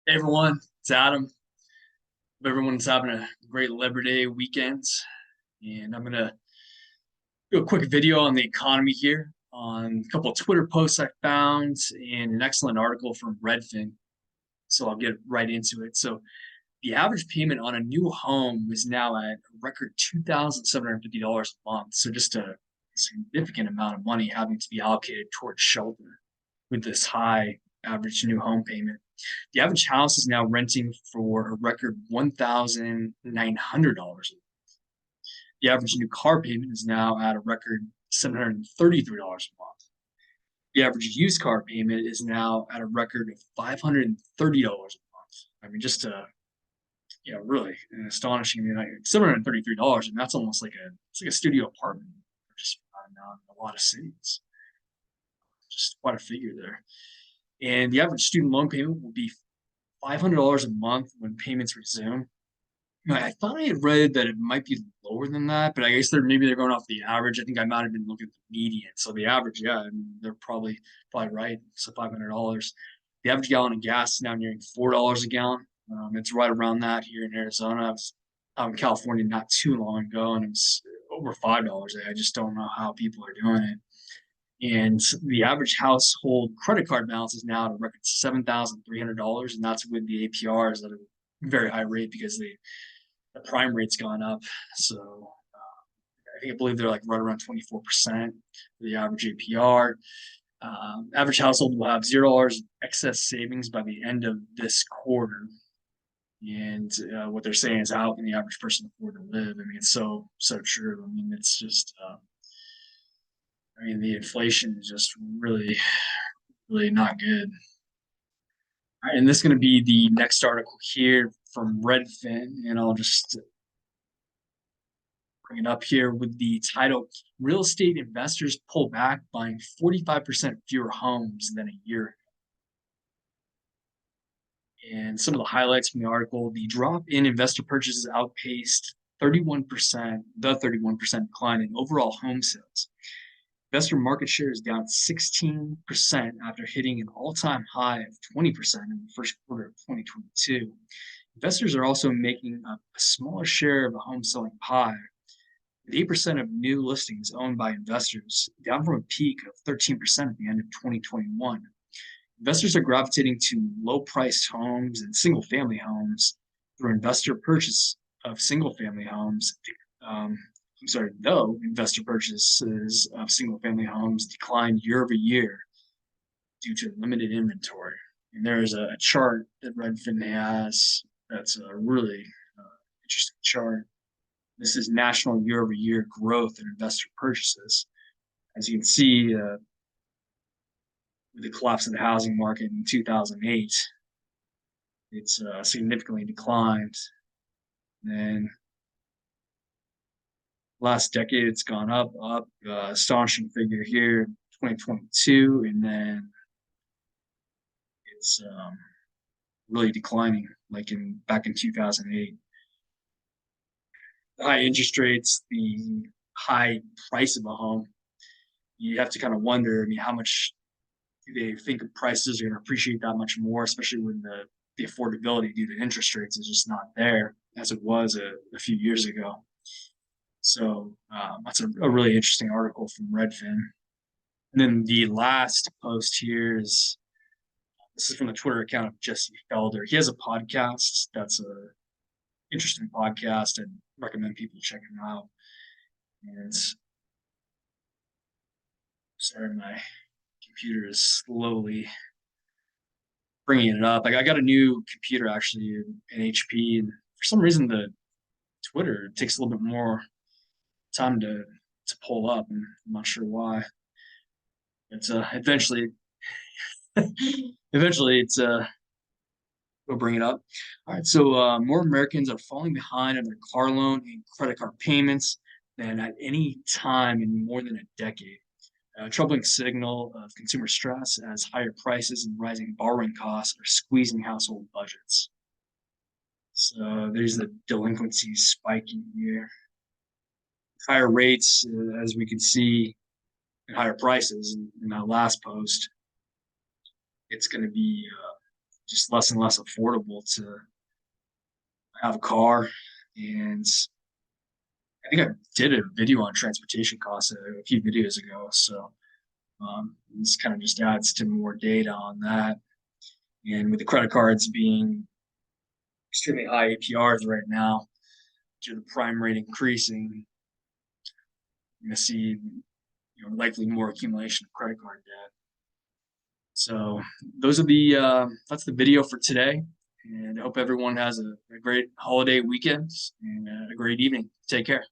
Hey everyone, it's Adam. Hope everyone's having a great Labor Day weekend. And I'm gonna do a quick video on the economy here, on a couple of Twitter posts I found, and an excellent article from Redfin. So I'll get right into it. So the average payment on a new home is now at a record $2,750 a month. So just a significant amount of money having to be allocated towards shelter with this high average new home payment. The average house is now renting for a record $1,900. The average new car payment is now at a record $733 a month. The average used car payment is now at a record of $530 a month. I mean, just really an astonishing. I mean, like $733, and that's almost like a studio apartment, just now in a lot of cities. Just quite a figure there. And the average student loan payment will be $500 a month when payments resume. I thought I had read that it might be lower than that, but I guess they're going off the average. I think I might have been looking at the median. So the average, yeah, I mean, they're probably right. So $500. The average gallon of gas is now nearing $4 a gallon. It's right around that here in Arizona. I was out in California not too long ago, and it's over $5. I just don't know how people are doing it. And the average household credit card balance is now at a record $7,300, and that's with the APRs at a very high rate because the prime rate's gone up. So I believe they're like right around 24% for the average APR. Average household will have $0 excess savings by the end of this quarter. And what they're saying is, how can the average person afford to live? I mean, it's so true. I mean, it's just the inflation is just really, really not good. All right, and this is going to be the next article here from Redfin, and I'll just bring it up here with the title: Real Estate Investors Pull Back, Buying 45% Fewer Homes Than a Year ago. And some of the highlights from the article: the drop in investor purchases outpaced 31%, the 31% decline in overall home sales. Investor market share is down 16% after hitting an all-time high of 20% in the first quarter of 2022. Investors are also making up a smaller share of the home selling pie, with 8% of new listings owned by investors, down from a peak of 13% at the end of 2021. Investors are gravitating to low-priced homes and single-family homes through investor purchase of single-family homes. Though investor purchases of single-family homes declined year over year due to limited inventory. And there's a chart that Redfin has that's a really interesting chart. This is national year over year growth in investor purchases. As you can see, with the collapse of the housing market in 2008, it's significantly declined. And last decade, it's gone up, astonishing figure here, 2022, and then it's really declining, like back in 2008. The high interest rates, the high price of a home, you have to kind of wonder, I mean, how much do they think prices are going to appreciate that much more, especially when the affordability due to interest rates is just not there as it was a few years ago. So that's a really interesting article from Redfin. And then the last post here this is from the Twitter account of Jesse Felder. He has a podcast that's a interesting podcast. I'd recommend people check him out. And sorry, my computer is slowly bringing it up. Like, I got a new computer actually, an HP, and for some reason the Twitter takes a little bit more time to pull up, and I'm not sure why. It's eventually it's we'll bring it up. All right, so more Americans are falling behind on their car loan and credit card payments than at any time in more than a decade. A troubling signal of consumer stress as higher prices and rising borrowing costs are squeezing household budgets. So there's the delinquency spiking here. Higher rates, as we can see, and higher prices in that last post, it's going to be just less and less affordable to have a car. And I think I did a video on transportation costs a few videos ago. So this kind of just adds to more data on that. And with the credit cards being extremely high APRs right now, due to the prime rate increasing, you're going to see likely more accumulation of credit card debt. So those are that's the video for today. And I hope everyone has a great holiday weekend and a great evening. Take care.